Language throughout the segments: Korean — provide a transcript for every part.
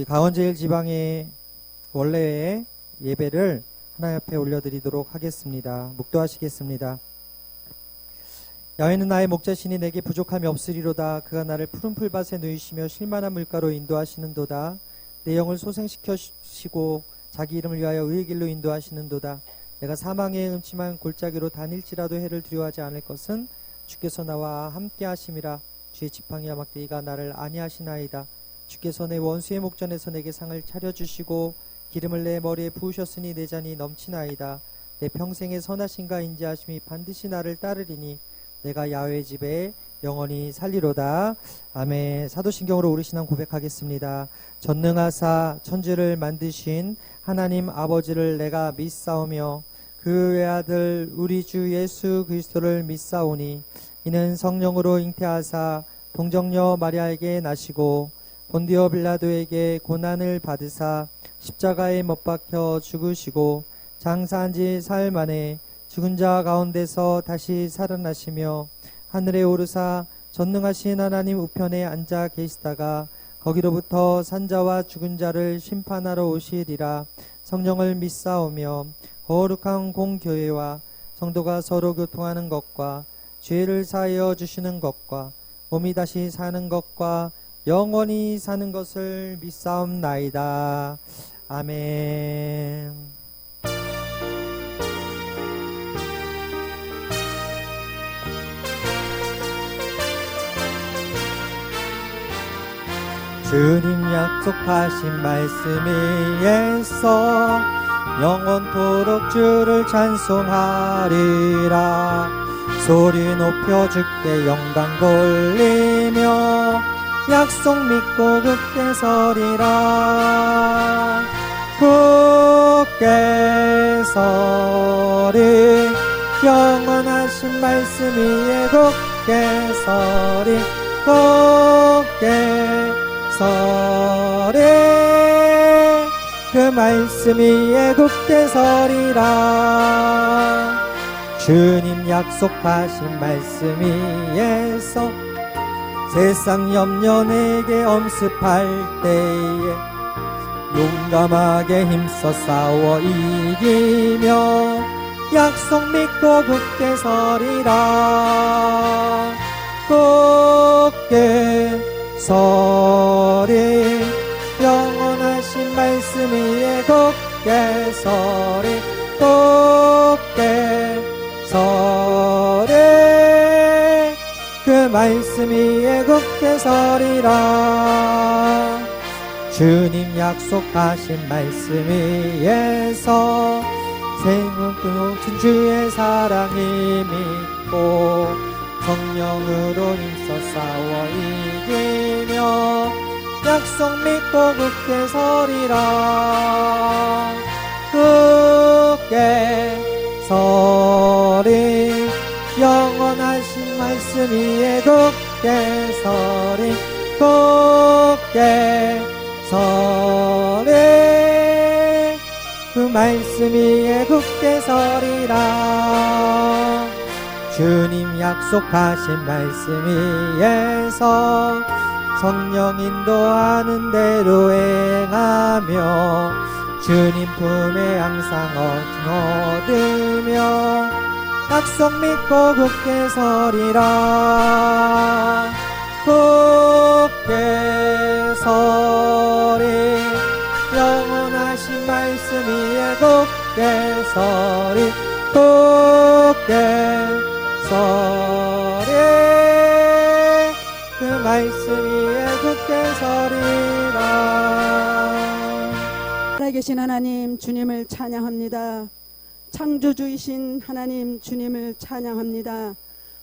우리 강원제일지방의 원래의 예배를 하나님 앞에 올려드리도록 하겠습니다. 묵도하시겠습니다. 야훼는 나의 목자시니 내게 부족함이 없으리로다. 그가 나를 푸른 풀밭에 누이시며 쉴만한 물가로 인도하시는도다. 내 영을 소생시키시고 자기 이름을 위하여 의의 길로 인도하시는도다. 내가 사망의 음침한 골짜기로 다닐지라도 해를 두려워하지 않을 것은 주께서 나와 함께 하심이라. 주의 지팡이와 막대기가 나를 안위하시나이다. 주께서 내 원수의 목전에서 내게 상을 차려주시고 기름을 내 머리에 부으셨으니 내 잔이 넘치나이다. 내 평생의 선하심과 인자하심이 반드시 나를 따르리니 내가 야훼의 집에 영원히 살리로다. 아멘. 사도신경으로 우리 신앙 고백하겠습니다. 전능하사 천지를 만드신 하나님 아버지를 내가 믿사오며 그 외아들 우리 주 예수 그리스도를 믿사오니 이는 성령으로 잉태하사 동정녀 마리아에게 나시고 본디오 빌라도에게 고난을 받으사 십자가에 못 박혀 죽으시고 장사한 지 사흘 만에 죽은 자 가운데서 다시 살아나시며 하늘에 오르사 전능하신 하나님 우편에 앉아 계시다가 거기로부터 산자와 죽은 자를 심판하러 오시리라. 성령을 믿사오며 거룩한 공교회와 성도가 서로 교통하는 것과 죄를 사하여 주시는 것과 몸이 다시 사는 것과 영원히 사는 것을 믿사옵나이다. 아멘. 주님 약속하신 말씀 위에서 영원토록 주를 찬송하리라. 소리 높여 주께 영광 돌리며 약속 믿고 굳게 서리라. 굳게 서리 영원하신 말씀 위에 굳게 서리. 굳게 서리 그 말씀 위에 굳게 서리라. 주님 약속하신 말씀 위에서 세상 염려 내게 엄습할 때에 용감하게 힘써 싸워 이기며 약속 믿고 굳게 서리라. 굳게 서리 영원하신 말씀 위에 굳게 서리. 굳게 서리 그 말씀 위에 굳게 서리라. 주님 약속하신 말씀 위에서 생명 끊어진 주의 사랑이 믿고 성령으로 힘써 싸워 이기며 약속 믿고 굳게 서리라. 굳게 서리 영원하신 말씀 위에 굳게 서리. 굳게 서리 그 말씀 위에 굳게 서리라. 주님 약속하신 말씀 위에서 성령 인도하는 대로 행하며 주님 품에 항상 얻으며 약속 믿고 굳게 서리라. 굳게 서리 영원하신 말씀 위에 굳게 서리. 굳게 서리 그 말씀 위에 굳게 서리라. 살아계신 하나님 주님을 찬양합니다. 창조주이신 하나님 주님을 찬양합니다.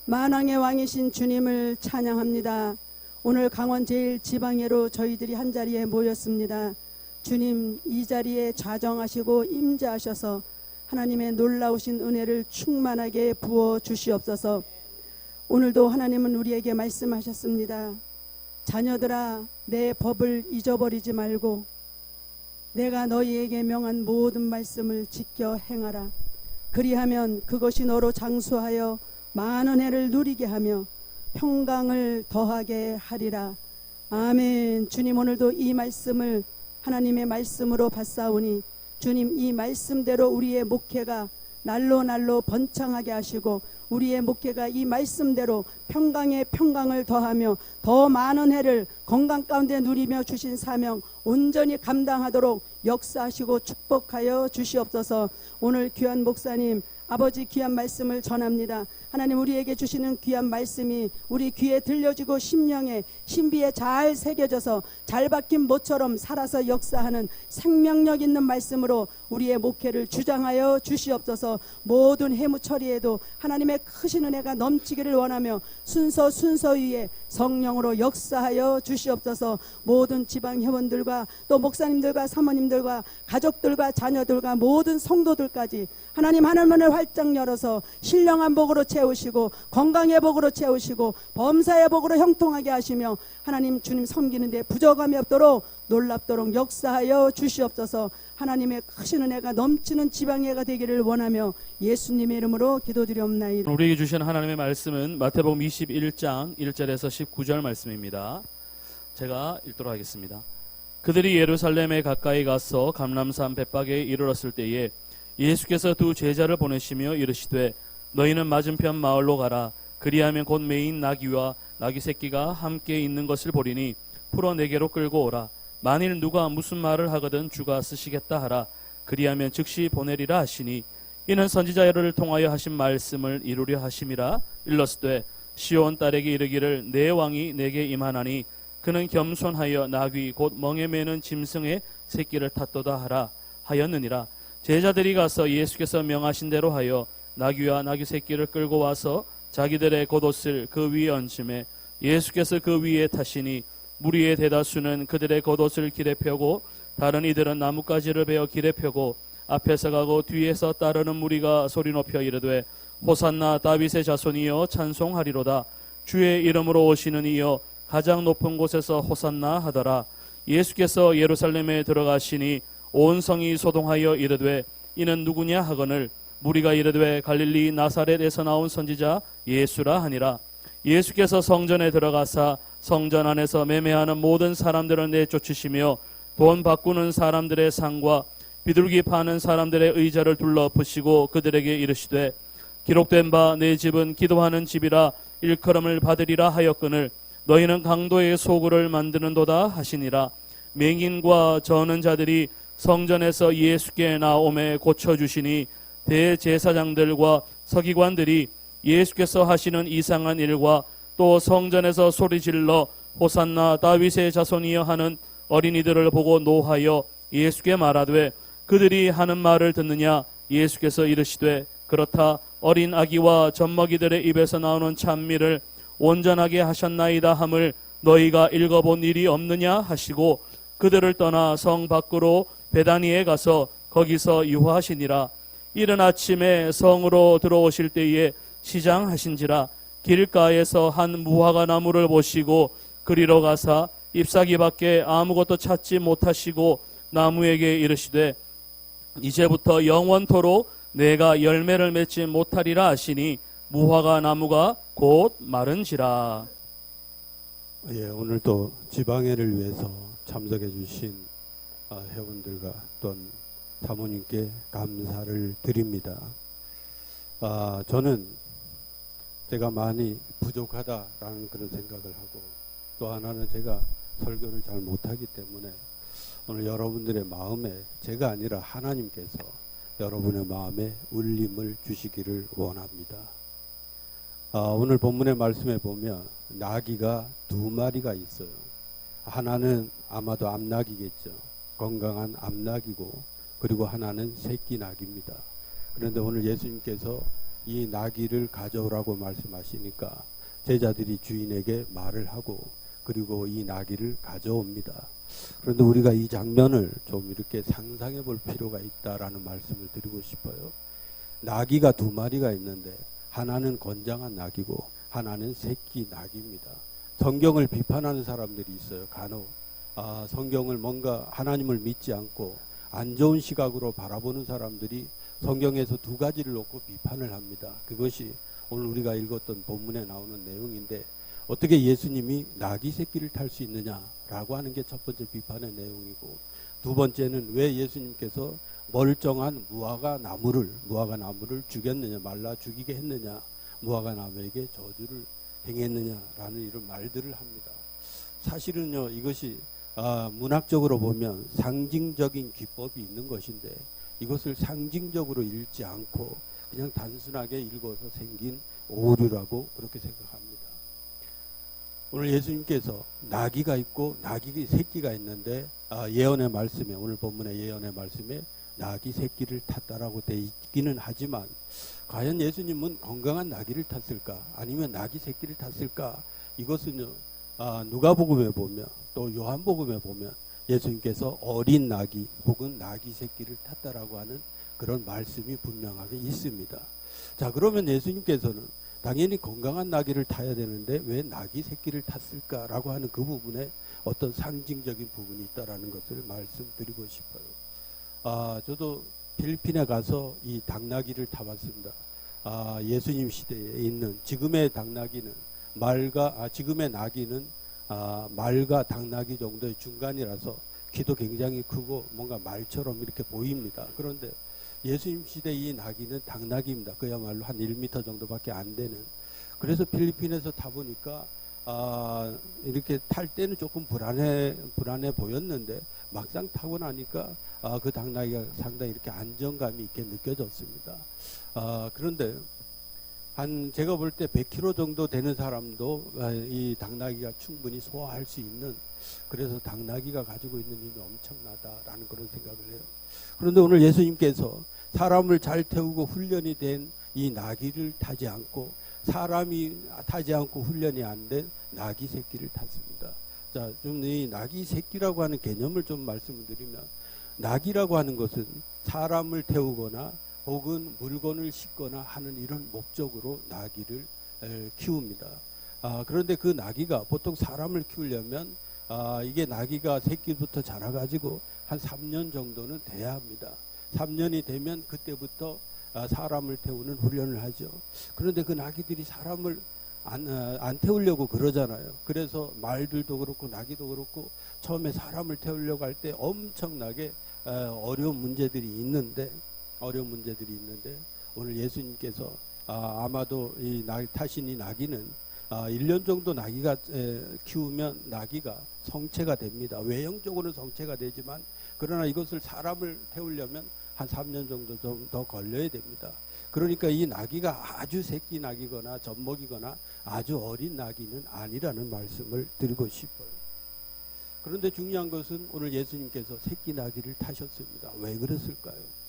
만왕의 왕이신 주님을 찬양합니다. 오늘 강원제일지방회로 저희들이 한자리에 모였습니다. 주님 이 자리에 좌정하시고 임재하셔서 하나님의 놀라우신 은혜를 충만하게 부어 주시옵소서. 오늘도 하나님은 우리에게 말씀하셨습니다. 자녀들아 내 법을 잊어버리지 말고 내가 너희에게 명한 모든 말씀을 지켜 행하라. 그리하면 그것이 너로 장수하여 많은 해를 누리게 하며 평강을 더하게 하리라. 아멘. 주님 오늘도 이 말씀을 하나님의 말씀으로 받사오니 주님 이 말씀대로 우리의 목회가 날로 날로 번창하게 하시고 우리의 목회가 이 말씀대로 평강에 평강을 더하며 더 많은 해를 건강 가운데 누리며 주신 사명 온전히 감당하도록 역사하시고 축복하여 주시옵소서. 오늘 귀한 목사님 아버지 귀한 말씀을 전합니다. 하나님 우리에게 주시는 귀한 말씀이 우리 귀에 들려지고 심령에 신비에 잘 새겨져서 잘 박힌 모처럼 살아서 역사하는 생명력 있는 말씀으로 우리의 목회를 주장하여 주시옵소서. 모든 해무 처리에도 하나님의 크신 은혜가 넘치기를 원하며 순서 위에 성령으로 역사하여 주시옵소서. 모든 지방 회원들과 또 목사님들과 사모님들과 가족들과 자녀들과 모든 성도들까지 하나님 하늘문을 활짝 열어서 신령한 복으로 채우시고 건강의 복으로 채우시고 범사의 복으로 형통하게 하시며 하나님 주님 섬기는데 부족함이 없도록 놀랍도록 역사하여 주시옵소서. 하나님의 크신 은혜가 넘치는 지방회가 되기를 원하며 예수님의 이름으로 기도드리옵나이다. 우리에게 주신 하나님의 말씀은 마태복음 21장 1절에서 19절 말씀입니다. 제가 읽도록 하겠습니다. 그들이 예루살렘에 가까이 가서 감람산 벳박에 이르렀을 때에 예수께서 두 제자를 보내시며 이르시되 너희는 맞은편 마을로 가라. 그리하면 곧 매인 나귀와 나귀 새끼가 함께 있는 것을 보리니 풀어 내게로 끌고 오라. 만일 누가 무슨 말을 하거든 주가 쓰시겠다 하라. 그리하면 즉시 보내리라 하시니 이는 선지자를 통하여 하신 말씀을 이루려 하심이라. 일렀으되 시온 딸에게 이르기를 내 왕이 내게 임하나니 그는 겸손하여 나귀 곧 멍에 매는 짐승의 새끼를 탔도다 하라 하였느니라. 제자들이 가서 예수께서 명하신 대로 하여 나귀와 나귀 새끼를 끌고 와서 자기들의 겉옷을 그 위에 얹음에 예수께서 그 위에 타시니 무리의 대다수는 그들의 겉옷을 길에 펴고 다른 이들은 나뭇가지를 베어 길에 펴고 앞에서 가고 뒤에서 따르는 무리가 소리 높여 이르되 호산나 다윗의 자손이여 찬송하리로다. 주의 이름으로 오시는 이여 가장 높은 곳에서 호산나 하더라. 예수께서 예루살렘에 들어가시니 온 성이 소동하여 이르되 이는 누구냐 하거늘 무리가 이르되 갈릴리 나사렛에서 나온 선지자 예수라 하니라. 예수께서 성전에 들어가사 성전 안에서 매매하는 모든 사람들을 내쫓으시며 돈 바꾸는 사람들의 상과 비둘기 파는 사람들의 의자를 둘러부시고 그들에게 이르시되 기록된 바 내 집은 기도하는 집이라 일컬음을 받으리라 하였거늘 너희는 강도의 소굴을 만드는도다 하시니라. 맹인과 저는 자들이 성전에서 예수께 나오매 고쳐주시니 대제사장들과 서기관들이 예수께서 하시는 이상한 일과 또 성전에서 소리질러 호산나 다윗의 자손이여 하는 어린이들을 보고 노하여 예수께 말하되 그들이 하는 말을 듣느냐. 예수께서 이르시되 그렇다. 어린 아기와 젖먹이들의 입에서 나오는 찬미를 온전하게 하셨나이다 함을 너희가 읽어본 일이 없느냐 하시고 그들을 떠나 성 밖으로 베다니에 가서 거기서 유화하시니라. 이른 아침에 성으로 들어오실 때에 시장하신지라. 길가에서 한 무화과 나무를 보시고 그리로 가사 잎사귀밖에 아무것도 찾지 못하시고 나무에게 이르시되 이제부터 영원토록 내가 열매를 맺지 못하리라 하시니 무화과 나무가 곧 마른지라. 예, 오늘도 지방회를 위해서 참석해 주신 회원들과 또 사모님께 감사를 드립니다. 저는 제가 많이 부족하다라는 그런 생각을 하고 또 하나는 제가 설교를 잘 못하기 때문에 오늘 여러분들의 마음에 제가 아니라 하나님께서 여러분의 마음에 울림을 주시기를 원합니다. 오늘 본문의 말씀에 보면 나귀가 두 마리가 있어요. 하나는 아마도 암나귀겠죠. 건강한 암나귀고 그리고 하나는 새끼 나귀입니다. 그런데 오늘 예수님께서 이 나귀를 가져오라고 말씀하시니까 제자들이 주인에게 말을 하고 그리고 이 나귀를 가져옵니다. 그런데 우리가 이 장면을 좀 이렇게 상상해 볼 필요가 있다라는 말씀을 드리고 싶어요. 나귀가 두 마리가 있는데 하나는 건장한 나귀고 하나는 새끼 나귀입니다. 성경을 비판하는 사람들이 있어요. 간혹 성경을 뭔가 하나님을 믿지 않고 안 좋은 시각으로 바라보는 사람들이 성경에서 두 가지를 놓고 비판을 합니다. 그것이 오늘 우리가 읽었던 본문에 나오는 내용인데 어떻게 예수님이 나귀 새끼를 탈 수 있느냐라고 하는 게 첫 번째 비판의 내용이고 두 번째는 왜 예수님께서 멀쩡한 무화과 나무를 죽였느냐, 말라 죽이게 했느냐, 무화과 나무에게 저주를 행했느냐라는 이런 말들을 합니다. 사실은요, 이것이 문학적으로 보면 상징적인 기법이 있는 것인데 이것을 상징적으로 읽지 않고 그냥 단순하게 읽어서 생긴 오류라고 그렇게 생각합니다. 오늘 예수님께서 나귀가 있고 나귀 새끼가 있는데 예언의 말씀에, 오늘 본문의 예언의 말씀에 나귀 새끼를 탔다라고 돼 있기는 하지만 과연 예수님은 건강한 나귀를 탔을까 아니면 나귀 새끼를 탔을까? 이것은요, 누가복음에 보면 또 요한복음에 보면 예수님께서 어린 나귀 혹은 나귀 새끼를 탔다라고 하는 그런 말씀이 분명하게 있습니다. 자, 그러면 예수님께서는 당연히 건강한 나귀를 타야 되는데 왜 나귀 새끼를 탔을까라고 하는 그 부분에 어떤 상징적인 부분이 있다라는 것을 말씀드리고 싶어요. 저도 필리핀에 가서 이 당나귀를 타봤습니다. 예수님 시대에 있는 지금의 당나귀는 지금의 나귀는 말과 당나귀 정도의 중간이라서 키도 굉장히 크고 뭔가 말처럼 이렇게 보입니다. 그런데 예수님 시대 이 나귀는 당나귀입니다. 그야말로 한 1m 정도밖에 안 되는. 그래서 필리핀에서 타보니까 이렇게 탈 때는 조금 불안해 보였는데 막상 타고 나니까 그 당나귀가 상당히 이렇게 안정감이 있게 느껴졌습니다. 그런데 제가 볼 때 100kg 정도 되는 사람도 이 당나귀가 충분히 소화할 수 있는, 그래서 당나귀가 가지고 있는 힘이 엄청나다라는 그런 생각을 해요. 그런데 오늘 예수님께서 사람을 잘 태우고 훈련이 된 이 나귀를 타지 않고 사람이 타지 않고 훈련이 안 된 나귀 새끼를 탔습니다. 자, 좀 이 나귀 새끼라고 하는 개념을 좀 말씀을 드리면, 나귀라고 하는 것은 사람을 태우거나 혹은 물건을 싣거나 하는 이런 목적으로 나귀를 키웁니다. 그런데 그 나귀가 보통 사람을 키우려면 이게 나귀가 새끼부터 자라가지고 한 3년 정도는 돼야 합니다. 3년이 되면 그때부터 사람을 태우는 훈련을 하죠. 그런데 그 나귀들이 사람을 안 태우려고 그러잖아요. 그래서 말들도 그렇고 나귀도 그렇고 처음에 사람을 태우려고 할 때 엄청나게 어려운 문제들이 있는데 오늘 예수님께서 아마도 타신 이 나귀는 1년 정도 나귀가 키우면 나귀가 성체가 됩니다. 외형적으로는 성체가 되지만 그러나 이것을 사람을 태우려면 한 3년 정도 좀 더 걸려야 됩니다. 그러니까 이 나귀가 아주 새끼 나귀거나 젖먹이거나 아주 어린 나귀는 아니라는 말씀을 드리고 싶어요. 그런데 중요한 것은 오늘 예수님께서 새끼 나귀를 타셨습니다. 왜 그랬을까요?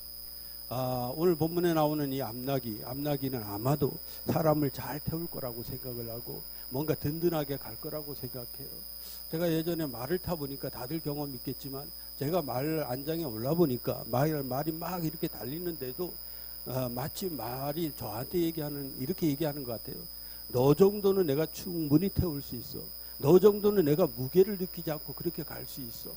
오늘 본문에 나오는 이 암나귀는 아마도 사람을 잘 태울 거라고 생각을 하고 뭔가 든든하게 갈 거라고 생각해요. 제가 예전에 말을 타보니까 다들 경험 있겠지만 제가 말 안장에 올라보니까 말이 막 이렇게 달리는데도 마치 말이 저한테 이렇게 얘기하는 것 같아요. 너 정도는 내가 충분히 태울 수 있어. 너 정도는 내가 무게를 느끼지 않고 그렇게 갈 수 있어.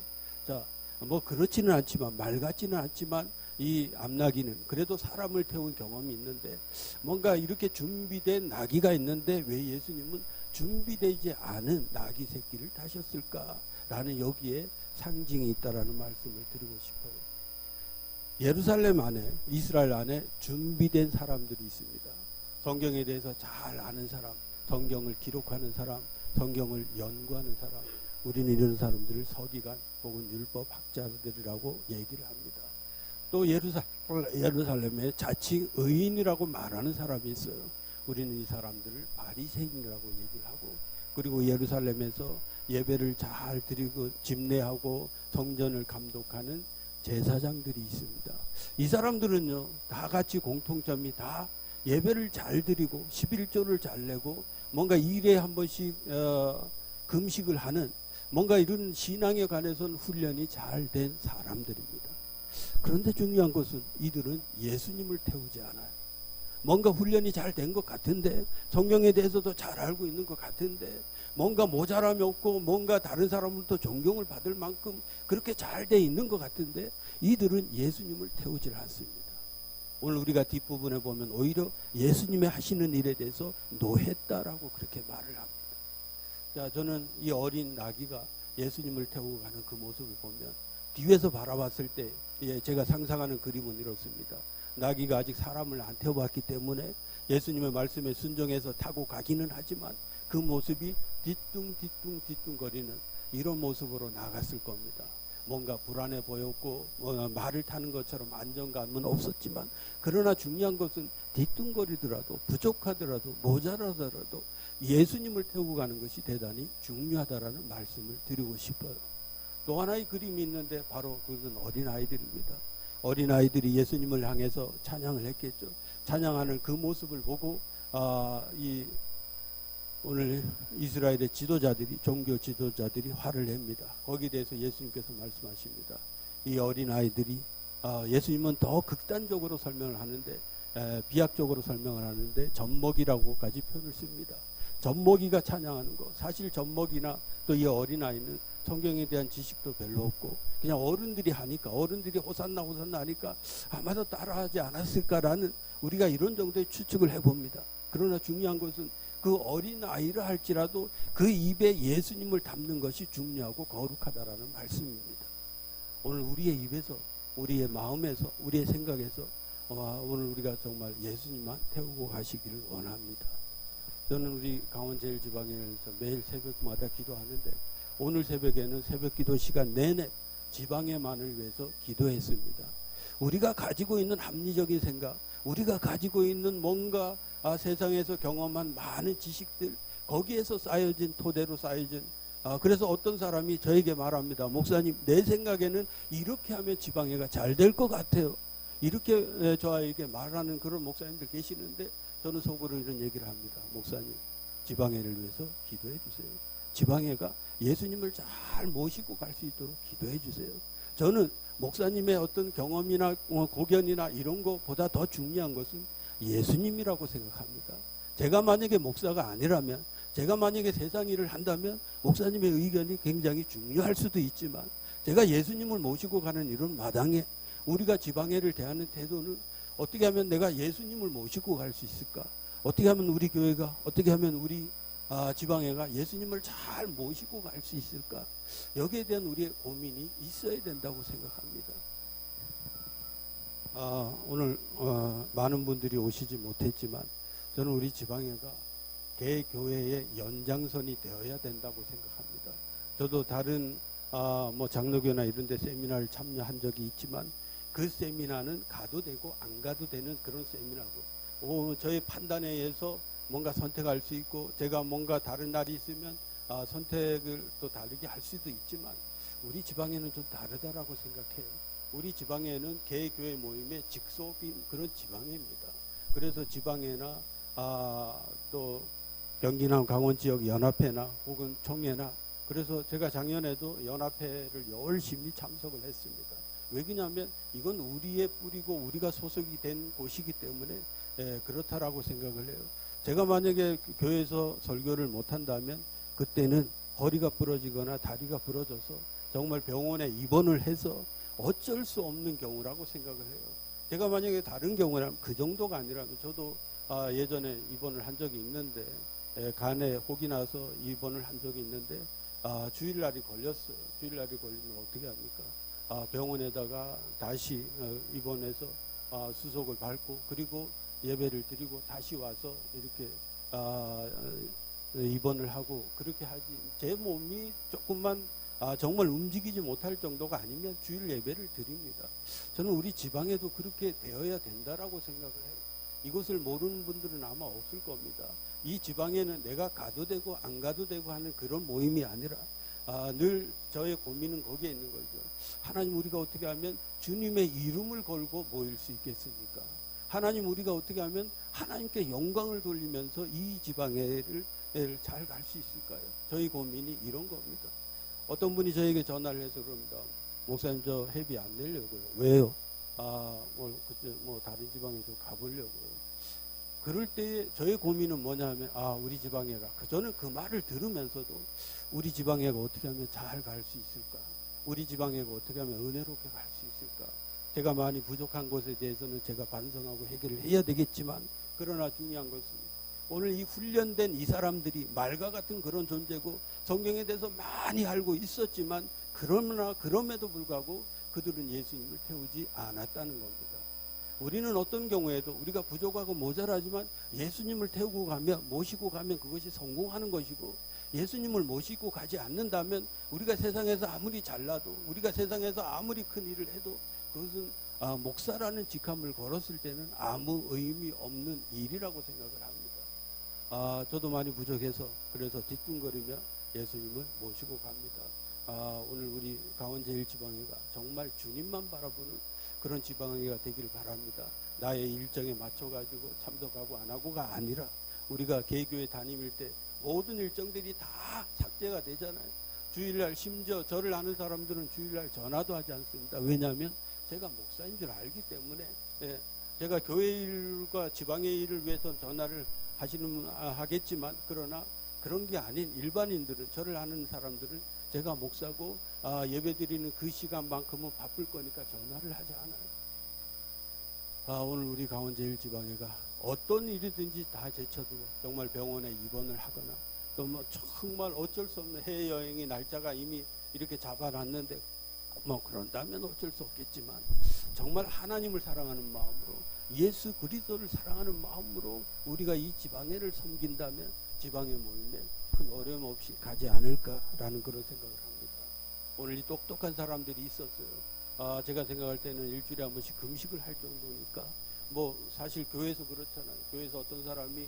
자, 뭐 그렇지는 않지만, 말 같지는 않지만 이 암나귀는 그래도 사람을 태운 경험이 있는데 뭔가 이렇게 준비된 나귀가 있는데 왜 예수님은 준비되지 않은 나귀 새끼를 타셨을까라는 여기에 상징이 있다라는 말씀을 드리고 싶어요. 예루살렘 안에, 이스라엘 안에 준비된 사람들이 있습니다. 성경에 대해서 잘 아는 사람, 성경을 기록하는 사람, 성경을 연구하는 사람, 우리는 이런 사람들을 서기관 혹은 율법 학자들이라고 얘기를 합니다. 또 예루살렘에 자칭 의인이라고 말하는 사람이 있어요. 우리는 이 사람들을 바리새인이라고 얘기를 하고, 그리고 예루살렘에서 예배를 잘 드리고 집례하고 성전을 감독하는 제사장들이 있습니다. 이 사람들은요, 다 같이 공통점이 다 예배를 잘 드리고 11조를 잘 내고 뭔가 일에 한 번씩 금식을 하는 뭔가 이런 신앙에 관해서는 훈련이 잘 된 사람들입니다. 그런데 중요한 것은 이들은 예수님을 태우지 않아요. 뭔가 훈련이 잘 된 것 같은데, 성경에 대해서도 잘 알고 있는 것 같은데, 뭔가 모자람이 없고 뭔가 다른 사람으로부터 존경을 받을 만큼 그렇게 잘 돼 있는 것 같은데 이들은 예수님을 태우질 않습니다. 오늘 우리가 뒷부분에 보면 오히려 예수님의 하시는 일에 대해서 노했다라고 그렇게 말을 합니다. 자, 저는 이 어린 나귀가 예수님을 태우고 가는 그 모습을 보면 뒤에서 바라봤을 때 제가 상상하는 그림은 이렇습니다. 나귀가 아직 사람을 안 태워봤기 때문에 예수님의 말씀에 순종해서 타고 가기는 하지만 그 모습이 뒤뚱거리는 이런 모습으로 나갔을 겁니다. 뭔가 불안해 보였고 말을 타는 것처럼 안정감은 없었지만, 그러나 중요한 것은 뒤뚱거리더라도 부족하더라도 모자라더라도 예수님을 태우고 가는 것이 대단히 중요하다라는 말씀을 드리고 싶어요. 또 하나의 그림이 있는데 바로 그것은 어린아이들입니다. 어린아이들이 예수님을 향해서 찬양을 했겠죠. 찬양하는 그 모습을 보고 오늘 이스라엘의 지도자들이, 종교 지도자들이 화를 냅니다. 거기에 대해서 예수님께서 말씀하십니다. 이 어린아이들이 예수님은 더 극단적으로 설명을 하는데, 비약적으로 설명을 하는데 젖먹이라고까지 표현을 씁니다. 젖먹이가 찬양하는 것, 사실 젖먹이나 또 이 어린아이는 성경에 대한 지식도 별로 없고 그냥 어른들이 하니까, 어른들이 호산나 호산나 하니까 아마도 따라하지 않았을까라는, 우리가 이런 정도의 추측을 해봅니다. 그러나 중요한 것은 그 어린아이를 할지라도 그 입에 예수님을 담는 것이 중요하고 거룩하다라는 말씀입니다. 오늘 우리의 입에서, 우리의 마음에서, 우리의 생각에서 오늘 우리가 정말 예수님만 태우고 가시기를 원합니다. 저는 우리 강원제일지방에서 매일 새벽마다 기도하는데, 오늘 새벽에는 새벽기도 시간 내내 지방의만을 위해서 기도했습니다. 우리가 가지고 있는 합리적인 생각, 우리가 가지고 있는 뭔가 세상에서 경험한 많은 지식들, 거기에서 쌓여진, 토대로 쌓여진, 그래서 어떤 사람이 저에게 말합니다. 목사님, 내 생각에는 이렇게 하면 지방회가 잘 될 것 같아요. 이렇게 저에게 말하는 그런 목사님들 계시는데, 저는 속으로 이런 얘기를 합니다. 목사님, 지방회를 위해서 기도해 주세요. 지방회가 예수님을 잘 모시고 갈 수 있도록 기도해 주세요. 저는 목사님의 어떤 경험이나 고견이나 이런 것보다 더 중요한 것은 예수님이라고 생각합니다. 제가 만약에 목사가 아니라면, 제가 만약에 세상 일을 한다면 목사님의 의견이 굉장히 중요할 수도 있지만, 제가 예수님을 모시고 가는 이런 마당에 우리가 지방회를 대하는 태도는 어떻게 하면 내가 예수님을 모시고 갈 수 있을까? 어떻게 하면 우리 교회가, 어떻게 하면 우리 지방회가 예수님을 잘 모시고 갈 수 있을까? 여기에 대한 우리의 고민이 있어야 된다고 생각합니다. 오늘 많은 분들이 오시지 못했지만 저는 우리 지방회가 개교회의 연장선이 되어야 된다고 생각합니다. 저도 다른 뭐 장로교나 이런 데 세미나를 참여한 적이 있지만, 그 세미나는 가도 되고 안 가도 되는 그런 세미나고, 저의 판단에 의해서 뭔가 선택할 수 있고, 제가 뭔가 다른 날이 있으면 선택을 또 다르게 할 수도 있지만, 우리 지방에는 좀 다르다라고 생각해요. 우리 지방에는 개교회 모임의 직속인 그런 지방회입니다. 그래서 지방회나 또 경기남 강원 지역 연합회나 혹은 총회나, 그래서 제가 작년에도 연합회를 열심히 참석을 했습니다. 왜 그러냐면 이건 우리의 뿌리고 우리가 소속이 된 곳이기 때문에 그렇다라고 생각을 해요. 제가 만약에 교회에서 설교를 못한다면 그때는 허리가 부러지거나 다리가 부러져서 정말 병원에 입원을 해서 어쩔 수 없는 경우라고 생각을 해요. 제가 만약에 다른 경우라면, 그 정도가 아니라면, 저도 예전에 입원을 한 적이 있는데, 간에 혹이 나서 입원을 한 적이 있는데 주일날이 걸렸어요. 주일날이 걸리면 어떻게 합니까? 병원에다가 다시 입원해서 수속을 밟고, 그리고 예배를 드리고 다시 와서 이렇게 입원을 하고 그렇게 하지, 제 몸이 조금만 정말 움직이지 못할 정도가 아니면 주일 예배를 드립니다. 저는 우리 지방에도 그렇게 되어야 된다라고 생각을 해요. 이것을 모르는 분들은 아마 없을 겁니다. 이 지방에는 내가 가도 되고 안 가도 되고 하는 그런 모임이 아니라 늘 저의 고민은 거기에 있는 거죠. 하나님, 우리가 어떻게 하면 주님의 이름을 걸고 모일 수 있겠습니까? 하나님, 우리가 어떻게 하면 하나님께 영광을 돌리면서 이 지방회를 잘 갈 수 있을까요? 저희 고민이 이런 겁니다. 어떤 분이 저에게 전화를 해서 그럽니다. 목사님, 저 회비 안 내려고요. 왜요? 뭐 다른 지방에 좀 가보려고요. 그럴 때에 저의 고민은 뭐냐 하면, 우리 지방회가, 저는 그 말을 들으면서도 우리 지방회가 어떻게 하면 잘 갈 수 있을까? 우리 지방회가 어떻게 하면 은혜롭게 갈 수 있을까? 제가 많이 부족한 것에 대해서는 제가 반성하고 해결을 해야 되겠지만, 그러나 중요한 것은 오늘 이 훈련된 이 사람들이 말과 같은 그런 존재고 성경에 대해서 많이 알고 있었지만 그러나 그럼에도 불구하고 그들은 예수님을 태우지 않았다는 겁니다. 우리는 어떤 경우에도 우리가 부족하고 모자라지만 예수님을 태우고 가면, 모시고 가면 그것이 성공하는 것이고, 예수님을 모시고 가지 않는다면 우리가 세상에서 아무리 잘나도, 우리가 세상에서 아무리 큰 일을 해도 그것은 목사라는 직함을 걸었을 때는 아무 의미 없는 일이라고 생각을 합니다. 저도 많이 부족해서 그래서 뒤뚱거리며 예수님을 모시고 갑니다. 오늘 우리 강원제일지방회가 정말 주님만 바라보는 그런 지방회가 되기를 바랍니다. 나의 일정에 맞춰가지고 참석하고 안 하고가 아니라, 우리가 개교회 다닐 때 모든 일정들이 다 삭제가 되잖아요. 주일날, 심지어 저를 아는 사람들은 주일날 전화도 하지 않습니다. 왜냐하면 제가 목사인 줄 알기 때문에. 제가 교회 일과 지방의 일을 위해서 전화를 하겠지만, 그러나 그런 게 아닌 일반인들은, 저를 아는 사람들은 제가 목사고 예배드리는 그 시간만큼은 바쁠 거니까 전화를 하지 않아요. 오늘 우리 강원제일지방회가 어떤 일이든지 다 제쳐두고 정말 병원에 입원을 하거나, 또 뭐 정말 어쩔 수 없는 해외여행의 날짜가 이미 이렇게 잡아놨는데 뭐 그런다면 어쩔 수 없겠지만, 정말 하나님을 사랑하는 마음으로, 예수 그리스도를 사랑하는 마음으로 우리가 이 지방회를 섬긴다면 지방회 모임에 큰 어려움 없이 가지 않을까라는 그런 생각을 합니다. 오늘 이 똑똑한 사람들이 있었어요. 제가 생각할 때는 일주일에 한 번씩 금식을 할 정도니까, 뭐 사실 교회에서 그렇잖아요. 교회에서 어떤 사람이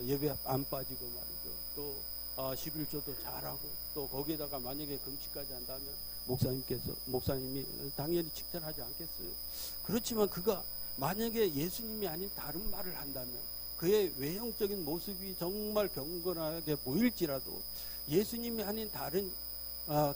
예배 안 빠지고 말이죠. 또 11조도 잘하고, 또 거기에다가 만약에 금식까지 한다면 목사님이 당연히 칭찬하지 않겠어요. 그렇지만 그가 만약에 예수님이 아닌 다른 말을 한다면, 그의 외형적인 모습이 정말 경건하게 보일지라도 예수님이 아닌 다른,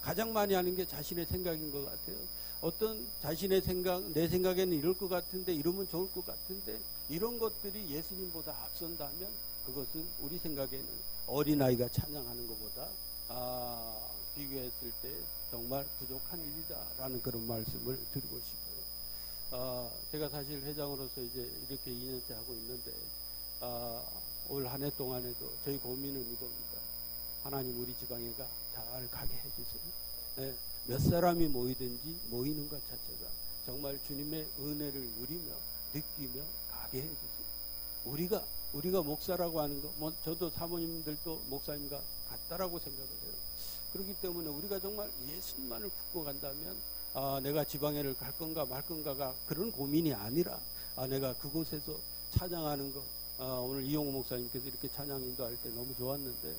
가장 많이 하는 게 자신의 생각인 것 같아요. 어떤 자신의 생각, 내 생각에는 이럴 것 같은데, 이러면 좋을 것 같은데, 이런 것들이 예수님보다 앞선다면 그것은 우리 생각에는 어린아이가 찬양하는 것보다 비교했을 때 정말 부족한 일이다라는 그런 말씀을 드리고 싶어요. 제가 사실 회장으로서 이제 이렇게 2년째 하고 있는데, 올 한 해 동안에도 저희 고민은 이겁니다. 하나님, 우리 지방회가 잘 가게 해주세요. 몇 사람이 모이든지 모이는 것 자체가 정말 주님의 은혜를 누리며 느끼며 가게 해주세요. 우리가 목사라고 하는 거, 뭐 저도 사모님들도 목사님과 같다라고 생각을 해요. 그렇기 때문에 우리가 정말 예수님만을 붙고 간다면 내가 지방회를 갈 건가 말 건가가 그런 고민이 아니라, 내가 그곳에서 찬양하는 거, 오늘 이용호 목사님께서 이렇게 찬양 인도할 때 너무 좋았는데,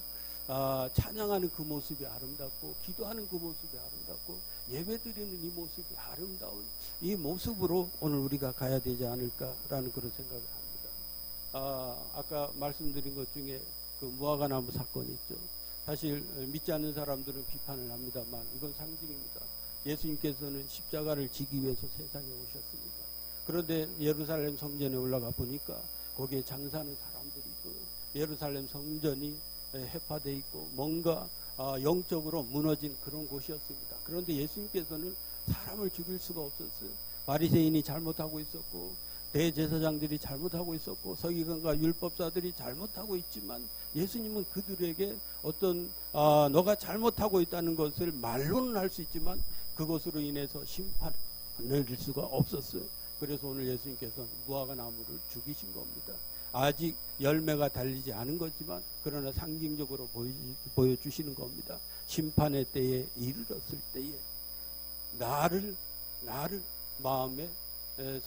찬양하는 그 모습이 아름답고, 기도하는 그 모습이 아름답고, 예배드리는 이 모습이 아름다운 이 모습으로 오늘 우리가 가야 되지 않을까라는 그런 생각을 합니다. 아까 말씀드린 것 중에 그 무화과나무 사건이 있죠. 사실 믿지 않는 사람들은 비판을 합니다만 이건 상징입니다. 예수님께서는 십자가를 지기 위해서 세상에 오셨습니다. 그런데 예루살렘 성전에 올라가 보니까 거기에 장사하는 사람들이 있고요. 예루살렘 성전이 해파되어 있고 뭔가 영적으로 무너진 그런 곳이었습니다. 그런데 예수님께서는 사람을 죽일 수가 없었어요. 바리새인이 잘못하고 있었고, 대제사장들이 잘못하고 있었고, 서기관과 율법사들이 잘못하고 있지만 예수님은 그들에게 어떤 너가 잘못하고 있다는 것을 말로는 할 수 있지만 그것으로 인해서 심판을 내릴 수가 없었어요. 그래서 오늘 예수님께서는 무화과 나무를 죽이신 겁니다. 아직 열매가 달리지 않은 거지만 그러나 상징적으로 보여주시는 겁니다. 심판의 때에 이르렀을 때에 나를 마음에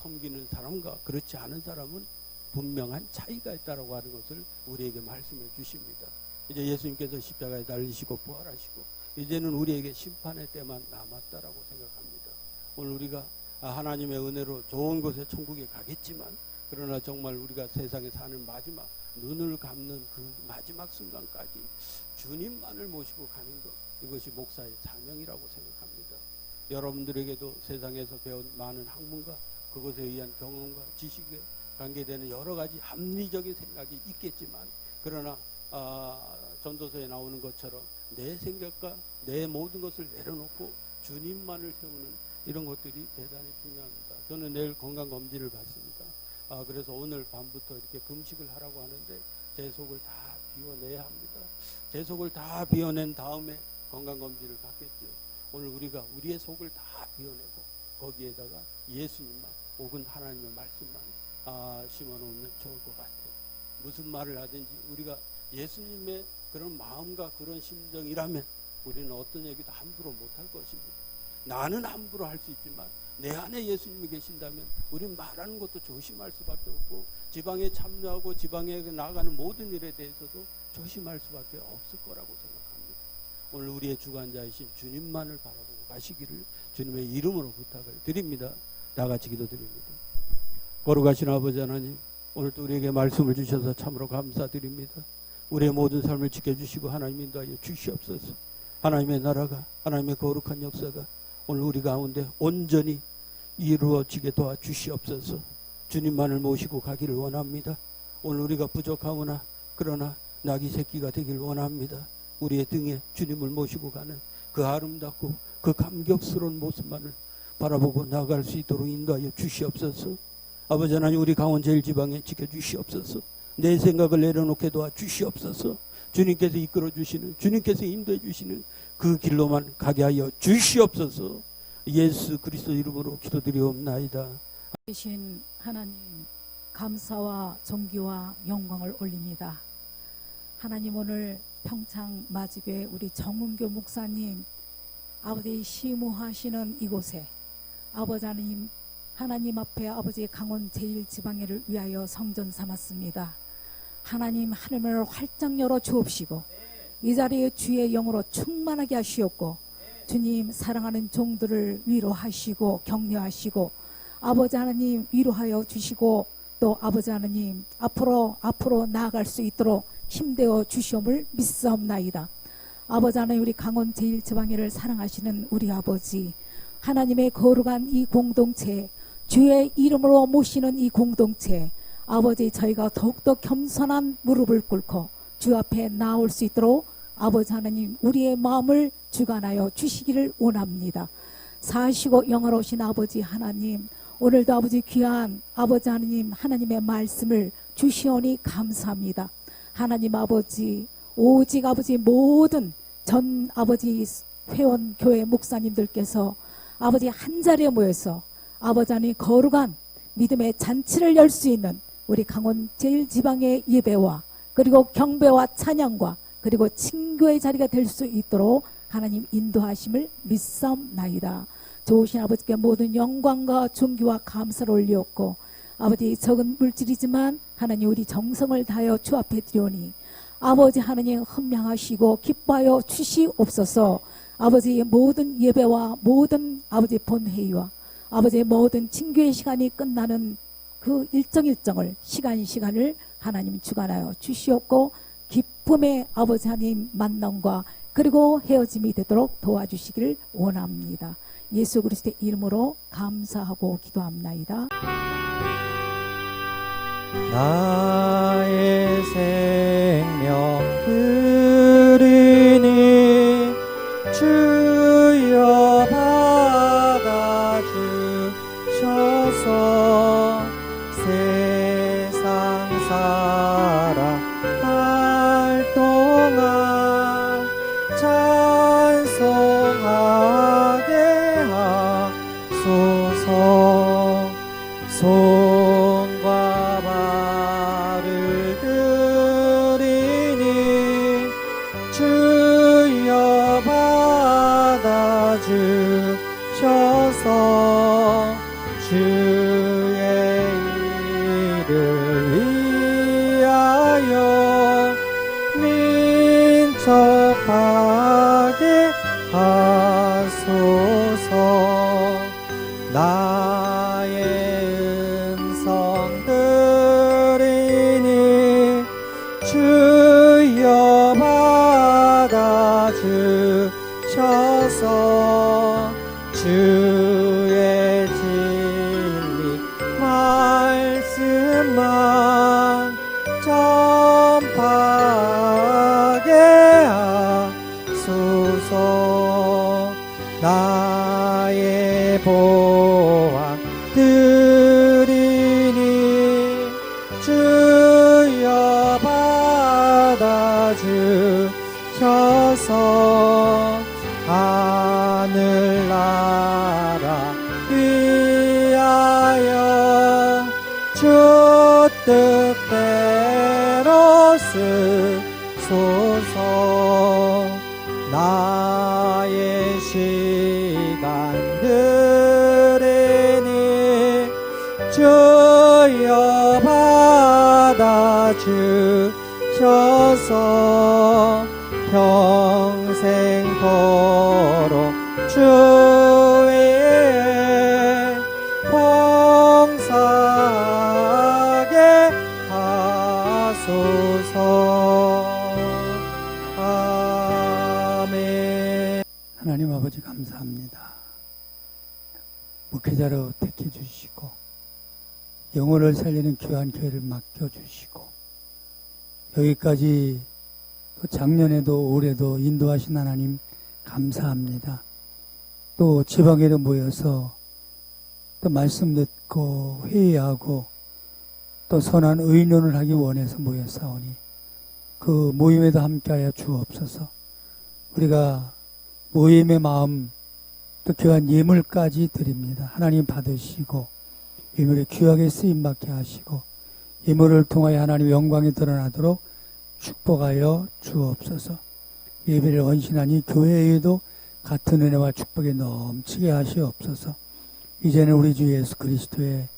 섬기는 사람과 그렇지 않은 사람은 분명한 차이가 있다라고 하는 것을 우리에게 말씀해 주십니다. 이제 예수님께서 십자가에 달리시고 부활하시고 이제는 우리에게 심판의 때만 남았다라고 생각합니다. 오늘 우리가 하나님의 은혜로 좋은 곳에 천국에 가겠지만, 그러나 정말 우리가 세상에 사는 마지막, 눈을 감는 그 마지막 순간까지 주님만을 모시고 가는 것, 이것이 목사의 사명이라고 생각합니다. 여러분들에게도 세상에서 배운 많은 학문과 그것에 의한 경험과 지식에 관계되는 여러 가지 합리적인 생각이 있겠지만, 그러나 전도서에 나오는 것처럼 내 생각과 내 모든 것을 내려놓고 주님만을 세우는 이런 것들이 대단히 중요합니다. 저는 내일 건강검진을 받습니다. 그래서 오늘 밤부터 이렇게 금식을 하라고 하는데 제 속을 다 비워내야 합니다. 제 속을 다 비워낸 다음에 건강검진을 받겠죠. 오늘 우리가 우리의 속을 다 비워내고 거기에다가 예수님만 혹은 하나님의 말씀만 심어놓으면 좋을 것 같아요. 무슨 말을 하든지 우리가 예수님의 그런 마음과 그런 심정이라면 우리는 어떤 얘기도 함부로 못할 것입니다. 나는 함부로 할 수 있지만 내 안에 예수님이 계신다면 우리는 말하는 것도 조심할 수밖에 없고 지방에 참여하고 지방에 나아가는 모든 일에 대해서도 조심할 수밖에 없을 거라고 생각합니다. 오늘 우리의 주관자이신 주님만을 바라보고 가시기를 주님의 이름으로 부탁을 드립니다. 다 같이 기도드립니다. 거룩하신 아버지 하나님, 오늘도 우리에게 말씀을 주셔서 참으로 감사드립니다. 우리의 모든 삶을 지켜주시고 하나님 인도하여 주시옵소서. 하나님의 나라가, 하나님의 거룩한 역사가 오늘 우리 가운데 온전히 이루어지게 도와주시옵소서. 주님만을 모시고 가기를 원합니다. 오늘 우리가 부족하오나 그러나 나귀 새끼가 되길 원합니다. 우리의 등에 주님을 모시고 가는 그 아름답고 그 감격스러운 모습만을 바라보고 나아갈 수 있도록 인도하여 주시옵소서. 아버지 하나님, 우리 강원제일지방에 지켜주시옵소서. 내 생각을 내려놓게 도와주시옵소서. 주님께서 이끌어 주시는, 주님께서 인도해 주시는 그 길로만 가게 하여 주시옵소서. 예수 그리스도 이름으로 기도드리옵나이다. 계신 하나님, 감사와 존귀와 영광을 올립니다. 하나님, 오늘 평창 마지교회 우리 정은교 목사님 아버지 시무하시는 이곳에 아버지 하나님 앞에 아버지 강원 제1지방회를 위하여 성전 삼았습니다. 하나님, 하늘을 활짝 열어 주옵시고 이 자리에 주의 영으로 충만하게 하시옵고 주님, 사랑하는 종들을 위로하시고 격려하시고 아버지 하나님 위로하여 주시고 또 아버지 하나님 앞으로 나아갈 수 있도록 힘되어 주시옵을 믿사옵나이다. 아버지 하나님, 우리 강원 제1지방회를 사랑하시는 우리 아버지 하나님의 거룩한 이 공동체, 주의 이름으로 모시는 이 공동체, 아버지 저희가 더욱더 겸손한 무릎을 꿇고 주 앞에 나올 수 있도록 아버지 하나님 우리의 마음을 주관하여 주시기를 원합니다. 사시고 영화로우신 아버지 하나님, 오늘도 아버지 귀한 아버지 하나님 하나님의 말씀을 주시오니 감사합니다. 하나님 아버지, 오직 아버지 모든 전 아버지 회원 교회 목사님들께서 아버지 한 자리에 모여서 아버지 하나님 거룩한 믿음의 잔치를 열 수 있는 우리 강원 제1지방의 예배와 그리고 경배와 찬양과 그리고 친교의 자리가 될 수 있도록 하나님 인도하심을 믿사옵나이다. 좋으신 아버지께 모든 영광과 존귀와 감사를 올리옵고 아버지 적은 물질이지만 하나님 우리 정성을 다하여 주 앞에 드리오니 아버지 하나님 헌명하시고 기뻐하여 주시옵소서. 아버지의 모든 예배와 모든 아버지 본회의와 아버지의 모든 친교의 시간이 끝나는 그 일정을 시간을 하나님 주관하여 주시옵고 기쁨의 아버지 하나님 만남과 그리고 헤어짐이 되도록 도와주시기를 원합니다. 예수 그리스도의 이름으로 감사하고 기도합나이다. 나의 생명 드리니 주여 받아 주셔서 세상 살아갈 동안 찬송하게 하소서. 손과 발을 들이니 주여 받아 주셔서 주의 일을 위하여 민첩하게 하소서. 나의 음성 들으니 주여 받아 주셔서 주의 진리 말씀만 전파하게 하소서. 나의 보안 드리니 주여 받아 주셔서 하늘나라 위하여 주 뜻대로 쓰소서. 나의 시간들이니 주여 받아주셔서 평생토록 주 위에 봉사하게 하소서. 아멘. 하나님 아버지 감사합니다. 목회자로 택해 주시고 영혼을 살리는 귀한 교회를 맡겨 주시고 여기까지 또 작년에도 올해도 인도하신 하나님 감사합니다. 또 지방에도 모여서 또 말씀 듣고 회의하고 또 선한 의논을 하기 원해서 모였사오니 그 모임에도 함께하여 주옵소서. 우리가 모임의 마음 또 귀한 예물까지 드립니다. 하나님 받으시고 예물에 귀하게 쓰임받게 하시고 예물을 통하여 하나님의 영광이 드러나도록 축복하여 주옵소서. 예배를 헌신하니 교회에도 같은 은혜와 축복이 넘치게 하시옵소서. 이제는 우리 주 예수 그리스도의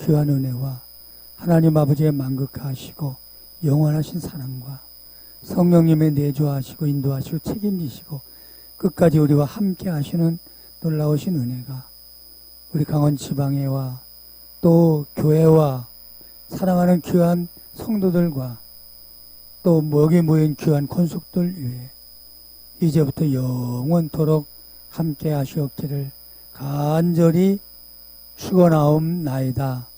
귀한 은혜와 하나님 아버지의 만극하시고 영원하신 사랑과 성령님의 내조하시고 인도하시고 책임지시고 끝까지 우리와 함께 하시는 놀라우신 은혜가 우리 강원 지방회와 또 교회와 사랑하는 귀한 성도들과 또 여기 모인 귀한 권속들 위해 이제부터 영원토록 함께 하시옵기를 간절히 축원하옵나이다.